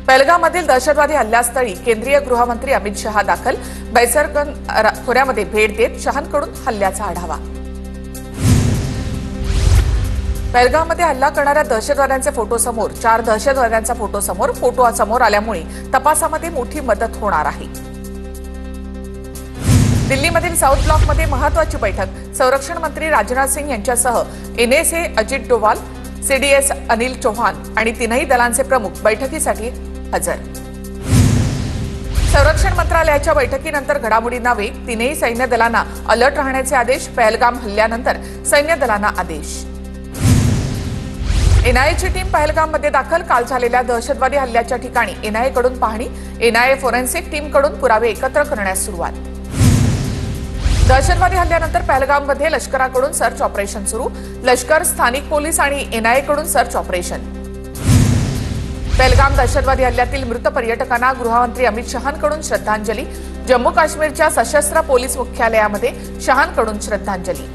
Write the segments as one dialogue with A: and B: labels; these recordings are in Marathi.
A: पहलगाममधील दहशतवादी हल्ल्यास्थळी केंद्रीय गृहमंत्री अमित शहा दाखल। बैसरगन खोऱ्यामध्ये भेट देत शहांकडून हल्ल्याचा आढावा। पहलगाममध्ये हल्ला करणाऱ्या दहशतवाद्यांचे फोटो समोर, 4 दहशतवाद्यांचा फोटो समोर आल्यामुळे तपासामध्ये मोठी मदत होणार आहे। दिल्लीमधील साउथ ब्लॉकमध्ये महत्त्वाची बैठक। संरक्षण मंत्री राजनाथ सिंह यांच्यासह एनएसए अजित डोवाल, सीडीएस अनिल चौहान आणि तीनही दलांचे प्रमुख बैठकीसाठी हजर। संरक्षण मंत्रालयाच्या बैठकीनंतर घडामोडींना वेग। तीनही सैन्य दलांना अलर्ट राहण्याचे आदेश। पहलगाम हल्ल्यानंतर सैन्य दलांना आदेश। एनआयएची टीम पहलगाममध्ये दाखल। काल झालेल्या दहशतवादी हल्ल्याच्या ठिकाणी एनआयएकडून पाहणी। एनआयए फोरेन्सिक टीमकडून पुरावे एकत्र करण्यास सुरुवात। दहशतवादी हल्ल्यानंतर पहलगाममध्ये लष्कराकडून सर्च ऑपरेशन सुरू। लष्कर, स्थानिक पोलीस आणि एनआयएकडून सर्च ऑपरेशन। पहलगाम दहशतवादी हल्ल्यातील मृत पर्यटकांना गृहमंत्री अमित शहांकडून श्रद्धांजली। जम्मू काश्मीरच्या सशस्त्र पोलीस मुख्यालयामध्ये शहांकडून श्रद्धांजली।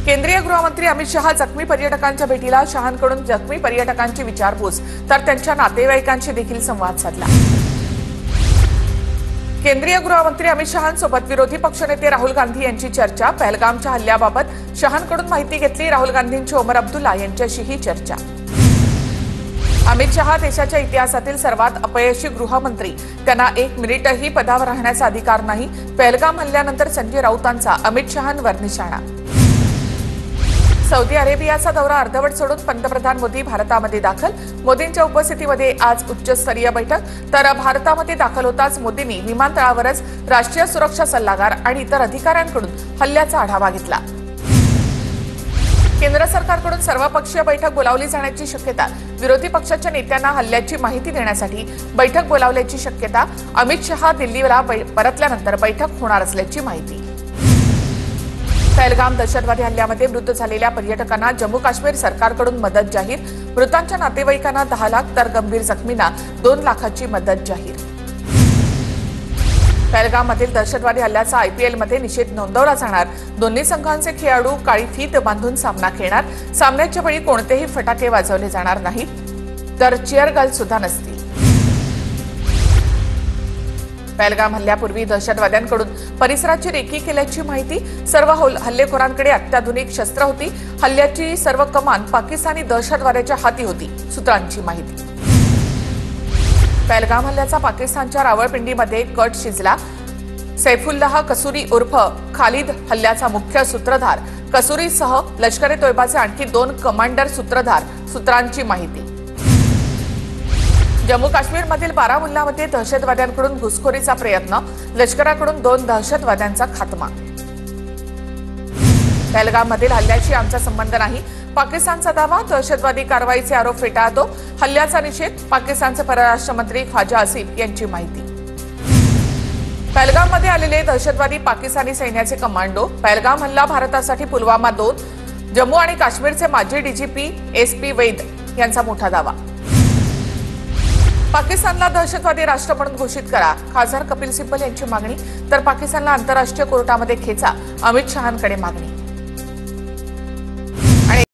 A: केंद्रीय गृहमंत्री अमित शहा जखमी पर्यटकांच्या भेटीला। शहांकडून जखमी पर्यटकांची विचारपूस तर त्यांच्या नातेवाईकांशी देखील संवाद साधला। केंद्रीय गृहमंत्री अमित शहांसोबत विरोधी पक्षनेते राहुल गांधी यांची चर्चा। पहलगामच्या हल्ल्याबाबत शहांकडून माहिती घेतली। राहुल गांधींची ओमर अब्दुल्ला यांच्याशीही चर्चा। अमित शहा देशाच्या इतिहासातील सर्वात अपयशी गृहमंत्री। त्यांना 1 मिनिटही पदावर राहण्याचा अधिकार नाही। पहलगाम हल्ल्यानंतर संजय राऊतांचा अमित शहांवर निशाणा। सौदी अरेबियाचा दौरा अर्धवट सोडून पंतप्रधान मोदी भारतामध्ये दाखल। मोदींच्या उपस्थितीमध्ये आज उच्चस्तरीय बैठक। तर भारतामध्ये दाखल होताच मोदींनी विमानतळावरच राष्ट्रीय सुरक्षा सल्लागार आणि इतर अधिकाऱ्यांकडून हल्ल्याचा आढावा घेतला। केंद्र सरकारकडून सर्वपक्षीय बैठक बोलावली जाण्याची शक्यता। विरोधी पक्षाच्या नेत्यांना हल्ल्याची माहिती देण्यासाठी बैठक बोलावल्याची शक्यता। अमित शहा दिल्लीला परतल्यानंतर बैठक होणार असल्याची माहिती। पहलगाम दहशतवादी हल्ल्यामध्ये मृत झालेल्या पर्यटकांना जम्मू काश्मीर सरकारकडून मदत जाहीर। मृतांच्या नातेवाईकांना 10 लाख तर गंभीर जखमींना 2 लाखाची मदत जाहीर। पहलगाममधील दहशतवादी हल्ल्याचा आयपीएलमध्ये निषेध नोंदवला जाणार। दोन्ही संघांचे खेळाडू काळी फीत बांधून सामना खेळणार। सामन्याच्या वेळी कोणतेही फटाके वाजवले जाणार नाहीत तर चीअर गर्ल सुद्धा नसतील। पहलगाम हल्ल्यापूर्वी दहशतवाद्यांकडून परिसराची रेकी केल्याची माहिती। सर्व हल्लेखोरांकडे अत्याधुनिक शस्त्र होती। हल्ल्याची सर्व कमान पाकिस्तानी दहशतवाद्याच्या हाती होती, सूत्रांची माहिती। पहलगाम हल्ल्याचा पाकिस्तानच्या रावळपिंडीमध्ये कट शिजला। सैफुल्लाह कसूरी उर्फ खालिद हल्ल्याचा मुख्य सूत्रधार। कसूरीसह लष्कर ए तोयबाचे आणखी 2 कमांडर सूत्रधार, सूत्रांची माहिती। जम्मू काश्मीरमधील बारामुल्लामध्ये दहशतवाद्यांकडून घुसखोरीचा प्रयत्न। लष्कराकडून 2 दहशतवाद्यांचा खात्मा। पहलगाममधील हल्ल्याशी आमचा संबंध नाही, पाकिस्तानचा दावा। दहशतवादी कारवाईचे आरोप फेटाळतो। हल्ल्याचा निषेध। पाकिस्तानचे परराष्ट्र मंत्री ख्वाजा आसिफ यांची माहिती। पहलगाममध्ये आलेले दहशतवादी पाकिस्तानी सैन्याचे कमांडो। पहलगाम हल्ला भारतासाठी पुलवामा 2। जम्मू आणि काश्मीरचे माजी डीजीपी SP वैद यांचा मोठा दावा। पाकिस्तानला दहशतवादी राष्ट्र म्हणून घोषित करा, खासदार कपिल सिब्बल यांची मागणी। तर पाकिस्तानला आंतरराष्ट्रीय कोर्टामध्ये खेचा, अमित शहांकडे मागणी।